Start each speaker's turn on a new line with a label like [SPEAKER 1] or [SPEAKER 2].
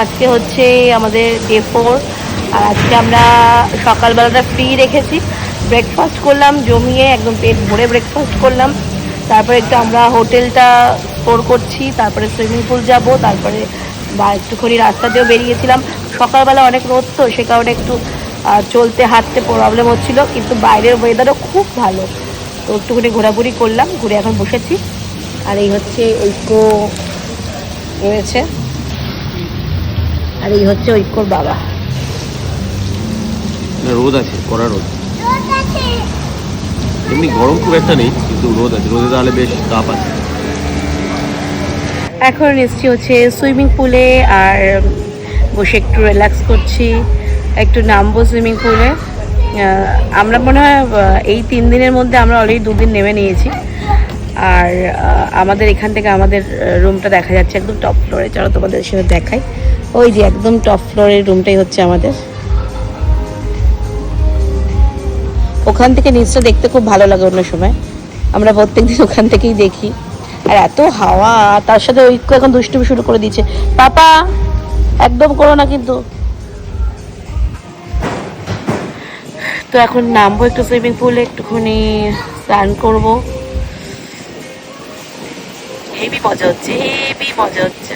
[SPEAKER 1] আজকে হচ্ছে আমাদের ডে 4। আর আজকে আমরা সকালবেলাটা ফ্রি রেখেছি। ব্রেকফাস্ট করলাম জমিয়ে, একদম পেট ভরে ব্রেকফাস্ট করলাম। তারপরে একটু আমরা হোটেলটা স্টোর করছি, তারপরে সুইমিং পুল যাব, তারপরে বা একটুখানি রাস্তাতেও বেরিয়েছিলাম। সকালবেলা অনেক রোদ তো, সে কারণে একটু চলতে হাঁটতে প্রবলেম হচ্ছিলো, কিন্তু বাইরের ওয়েদারও খুব ভালো, তো একটুখানি ঘোরাঘুরি করলাম, ঘুরে এখন বসেছি। আর এই হচ্ছে ঐক্য রয়েছে, আর এই হচ্ছে ঐক্যর বাবা।
[SPEAKER 2] রোদ আছে, কড়া রোদ, এমনি গরম খুব একটা নেই, কিন্তু রোদ আছে। রোদে তাহলে বেশ তাপ আছে।
[SPEAKER 1] এখন এসছি হচ্ছে সুইমিং পুলে, আর বসে একটু রিল্যাক্স করছি, একটু নামবো সুইমিং পুলে। আমরা মনে হয় এই 3 দিনের মধ্যে আমরা অলরেডি 2 দিন নেমে নিয়েছি। আর আমাদের এখান থেকে আমাদের রুমটা দেখা যাচ্ছে একদম টপ ফ্লোরে। চলো তোমাদের সাথে দেখাই, ওই যে একদম টপ ফ্লোরের রুমটাই হচ্ছে আমাদের। ওখান থেকে নিচটা দেখতে খুব ভালো লাগে অন্য সময়, আমরা প্রত্যেকদিন ওখান থেকেই দেখি। আর এত হাওয়া, তার সাথে ঐক্য এখন দুষ্টুমি শুরু করে দিয়েছে। পাপা একদম করো না কিন্তু। তো এখন নামবো একটু সুইমিং পুলে, একটুখানি স্নান করবো। হেভি মজা হচ্ছে, হেভি মজা হচ্ছে।